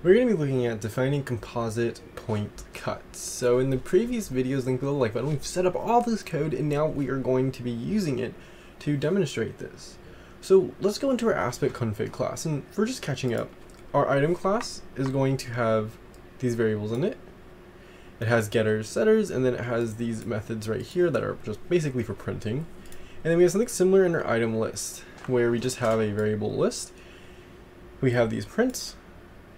We're going to be looking at defining composite point cuts. So in the previous videos, link below the like button, we've set up all this code and now we are going to be using it to demonstrate this. So let's go into our aspect config class, and for just catching up, our item class is going to have these variables in it. It has getters, setters, and then it has these methods right here that are just basically for printing. And then we have something similar in our item list where we just have a variable list. We have these prints,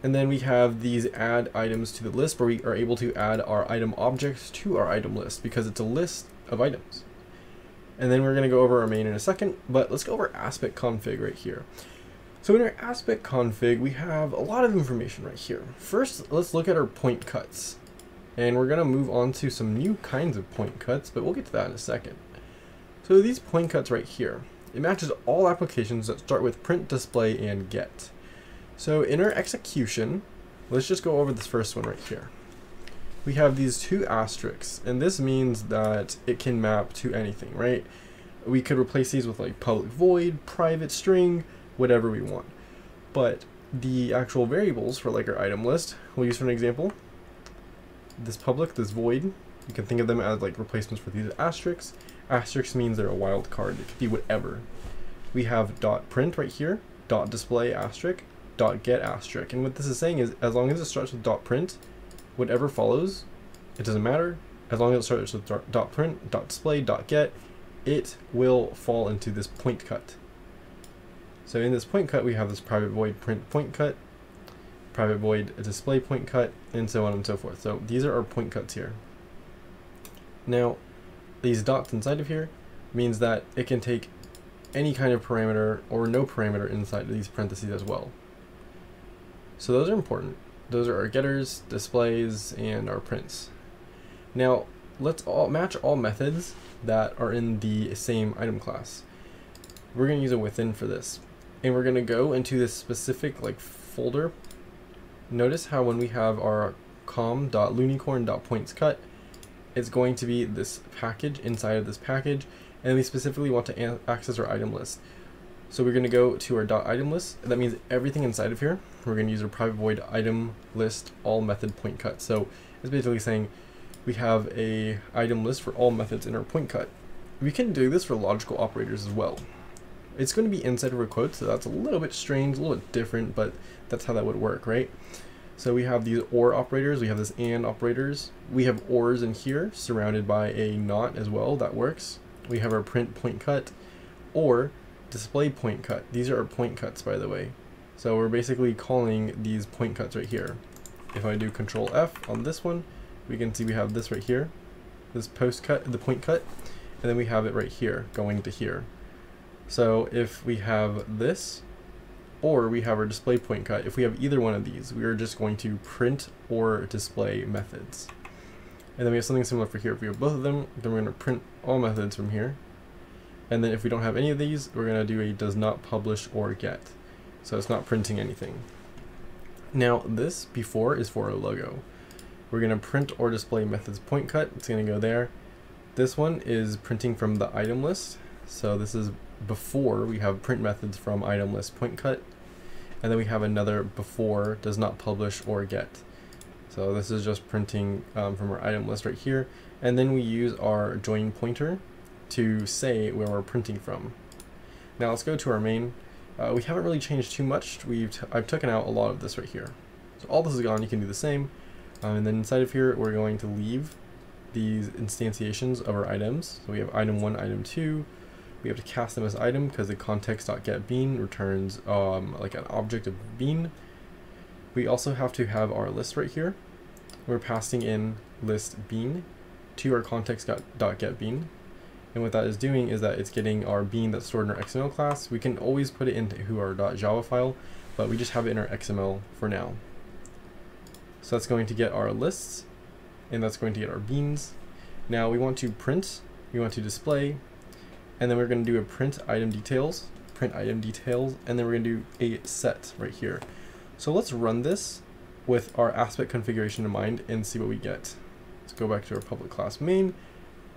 and then we have these add items to the list where we are able to add our item objects to our item list because it's a list of items. And then we're going to go over our main in a second, but let's go over aspect config right here. So in our aspect config, we have a lot of information right here. First, let's look at our point cuts. And we're going to move on to some new kinds of point cuts, but we'll get to that in a second. So these point cuts right here, it matches all applications that start with print, display, and get. So in our execution, let's just go over this first one right here. We have these two asterisks, and this means that it can map to anything, right? We could replace these with like public void, private string, whatever we want. But the actual variables for like our item list, we'll use for an example. This public, this void, you can think of them as like replacements for these asterisks. Asterisk means they're a wild card. It could be whatever. We have dot print right here, dot display asterisk, dot get asterisk. And what this is saying is as long as it starts with dot print, whatever follows, it doesn't matter. As long as it starts with dot print, dot display, dot get, it will fall into this point cut. So in this point cut, we have this private void print point cut, private void display point cut, and so on and so forth. So these are our point cuts here. Now, these dots inside of here means that it can take any kind of parameter or no parameter inside of these parentheses as well. So those are important. Those are our getters, displays, and our prints. Now, let's match all methods that are in the same item class. We're going to use a within for this. And we're going to go into this specific like folder. Notice how when we have our com.lunicorn.pointscut, it's going to be this package inside of this package, and we specifically want to access our item list. So we're going to go to our .item list. That means everything inside of here. We're going to use our private void item list all method point cut. So it's basically saying we have a item list for all methods in our point cut. We can do this for logical operators as well. It's going to be inside of a quote, so that's a little bit strange, a little bit different, but that's how that would work, right? So we have these OR operators, we have this AND operators, we have ORs in here surrounded by a NOT as well, that works. We have our print point cut or display point cut. These are our point cuts, by the way. So we're basically calling these point cuts right here. If I do Control F on this one, we can see we have this right here, this post cut, the point cut, and then we have it right here going to here. So if we have this, or we have our display point cut, if we have either one of these, we are just going to print or display methods. And then we have something similar for here. If we have both of them, then we're going to print all methods from here. And then if we don't have any of these, we're going to do a does not publish or get. So it's not printing anything. Now this before is for a logo. We're going to print or display methods point cut. It's going to go there. This one is printing from the item list. So this is before we have print methods from item list point cut. And then we have another before does not publish or get. So this is just printing from our item list right here. And then we use our join pointer to say where we're printing from. Now let's go to our main. We haven't really changed too much. I've taken out a lot of this right here. So all this is gone. You can do the same. And then inside of here, we're going to leave these instantiations of our items. So we have item 1, item 2. We have to cast them as item because the context.getBean returns like an object of bean. We also have to have our list right here. We're passing in list bean to our context.getBean. And what that is doing is that it's getting our bean that's stored in our XML class. We can always put it into our .java file, but we just have it in our XML for now. So that's going to get our lists, and that's going to get our beans. Now we want to print, we want to display, and then we're going to do a print item details, and then we're going to do a set right here. So let's run this with our aspect configuration in mind and see what we get. Let's go back to our public class main.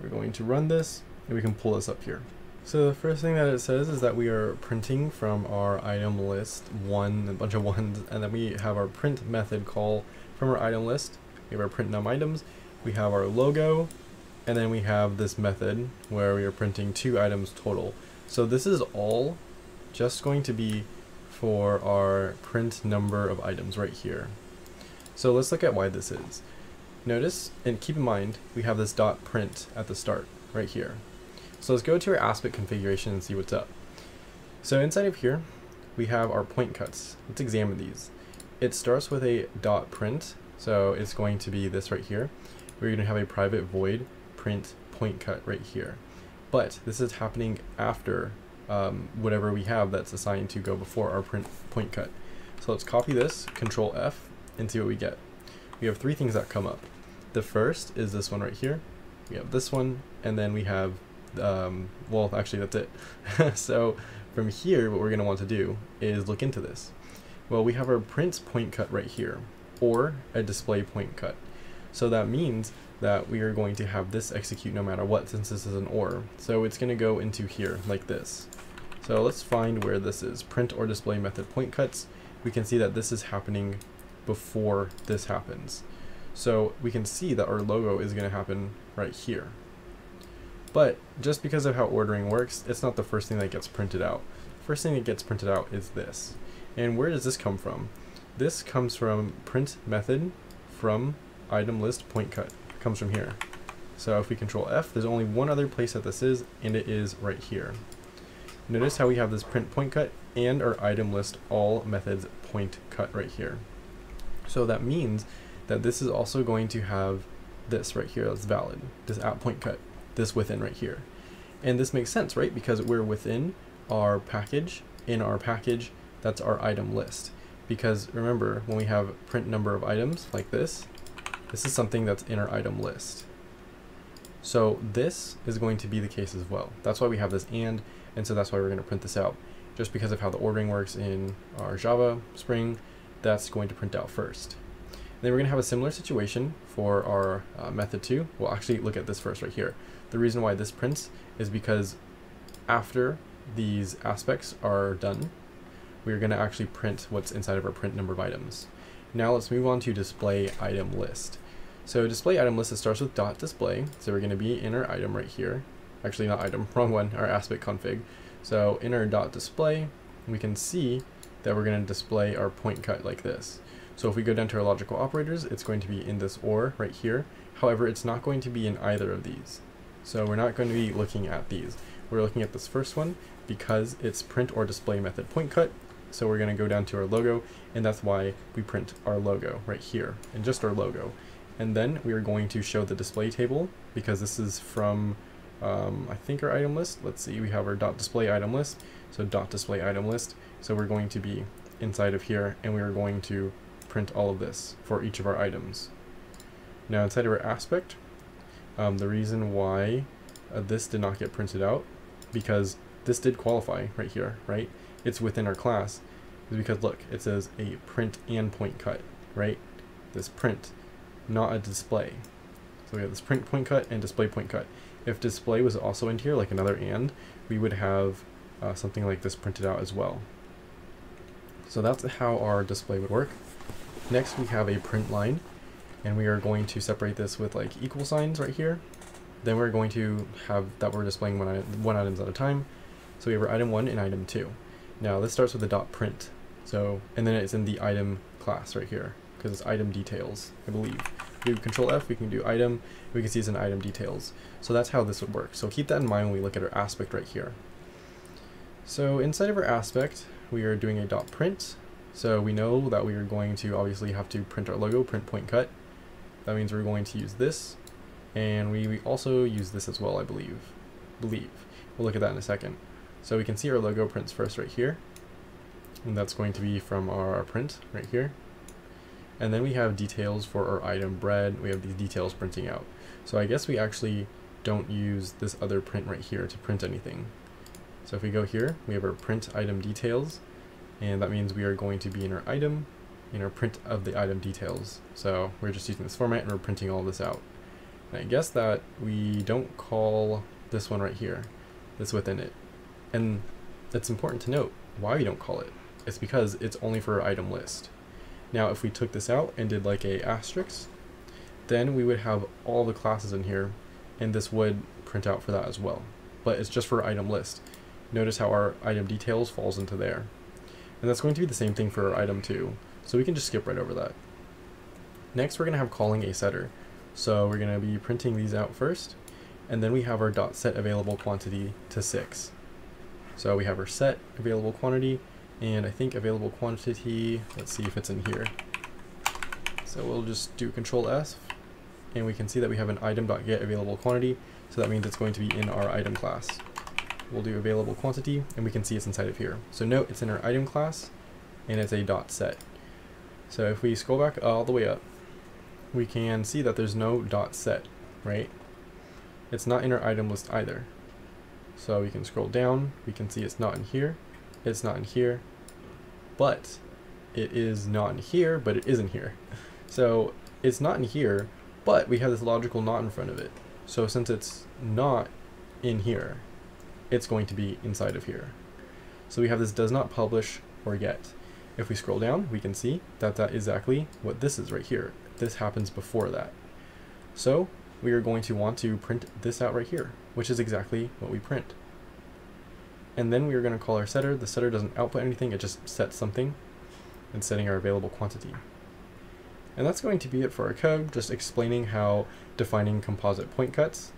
We're going to run this, and we can pull this up here. So the first thing that it says is that we are printing from our item list a bunch of ones, and then we have our print method call from our item list. We have our print num items, we have our logo, and then we have this method where we are printing 2 items total. So this is all just going to be for our print number of items right here. So let's look at why this is. Notice, and keep in mind, we have this dot print at the start right here. So let's go to our aspect configuration and see what's up. So inside of here, we have our point cuts. Let's examine these. It starts with a dot print, so it's going to be this right here. We're going to have a private void print point cut right here. But this is happening after whatever we have that's assigned to go before our print point cut. So let's copy this, Control F, and see what we get. We have 3 things that come up. The first is this one right here. We have this one, and then we have well, actually that's it. So from here, what we're going to want to do is look into this. Well, we have our print point cut right here, or a display point cut. So that means that we are going to have this execute no matter what, since this is an or. So it's going to go into here like this. So let's find where this is. Print or display method point cuts. We can see that this is happening before this happens. So we can see that our logo is going to happen right here. But just because of how ordering works, it's not the first thing that gets printed out. First thing that gets printed out is this. And where does this come from? This comes from print method from item list point cut. It comes from here. So if we Control F, there's only one other place that this is, and it is right here. Notice how we have this print point cut and our item list all methods point cut right here. So that means that this is also going to have this right here that's valid, this at point cut, this within right here. And this makes sense, right? Because we're within our package. In our package, that's our item list. Because remember, when we have print number of items like this is something that's in our item list. So this is going to be the case as well. That's why we have this and so that's why we're going to print this out. Just because of how the ordering works in our Java Spring, that's going to print out first. Then we're going to have a similar situation for our method 2. We'll actually look at this first right here. The reason why this prints is because after these aspects are done, we're going to actually print what's inside of our print number of items. Now let's move on to display item list. So display item list, it starts with dot display. So we're going to be in our item right here. Actually not item, wrong one, our aspect config. So in our dot display, we can see that we're going to display our point cut like this. So if we go down to our logical operators, it's going to be in this or right here. However, it's not going to be in either of these. So we're not going to be looking at these. We're looking at this first one because it's print or display method point cut. So we're going to go down to our logo, and that's why we print our logo right here, and just our logo. And then we are going to show the display table because this is from, I think, our item list. Let's see, we have our dot display item list. So dot display item list. So we're going to be inside of here, and we are going to print all of this for each of our items. Now inside of our aspect, the reason why this did not get printed out, because this did qualify right here, right? It's within our class, is because look, it says a print and point cut, right? This print, not a display. So we have this print point cut and display point cut. If display was also in here, like another and, we would have something like this printed out as well. So that's how our display would work. Next we have a print line, and we are going to separate this with like equal signs right here. Then we're going to have that we're displaying one items at a time. So we have our item 1 and item 2. Now this starts with a dot print. So, and then it's in the item class right here because it's item details, I believe. We do Control F, we can do item, we can see it's in item details. So that's how this would work. So keep that in mind when we look at our aspect right here. So inside of our aspect, we are doing a dot print. So we know that we are going to obviously have to print our logo, print point cut. That means we're going to use this, and we also use this as well, I believe. We'll look at that in a second. So we can see our logo prints first right here, and that's going to be from our print right here. And then we have details for our item bread. We have these details printing out. So I guess we actually don't use this other print right here to print anything. So if we go here, we have our print item details, and that means we are going to be in our item, in our print of the item details. So we're just using this format and we're printing all this out. And I guess that we don't call this one right here. that's within it. And it's important to note why we don't call it. It's because it's only for our item list. Now, if we took this out and did like a asterisk, then we would have all the classes in here, and this would print out for that as well. But it's just for our item list. Notice how our item details falls into there. And that's going to be the same thing for our item too. So we can just skip right over that. Next, we're going to have calling a setter. So we're going to be printing these out first, and then we have our .set available quantity to 6. So we have our set available quantity, and I think available quantity, let's see if it's in here. So we'll just do Control S, and we can see that we have an item.get available quantity, so that means it's going to be in our item class. We'll do available quantity, and we can see it's inside of here. So note it's in our item class, and it's a .set. So if we scroll back all the way up, we can see that there's no .set, right? It's not in our item list either. So we can scroll down, we can see it's not in here, it's not in here, but it is not in here, but it is in here. So it's not in here, but we have this logical not in front of it. So since it's not in here, it's going to be inside of here. So we have this does not publish or get. If we scroll down, we can see that that is exactly what this is right here. This happens before that. So we are going to want to print this out right here, which is exactly what we print. And then we are going to call our setter. The setter doesn't output anything, it just sets something and setting our available quantity. And that's going to be it for our code, just explaining how defining composite point cuts.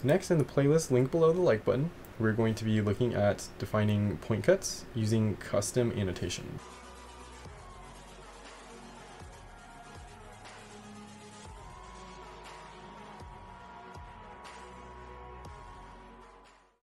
Next, in the playlist link below the like button, we're going to be looking at defining point cuts using custom annotation.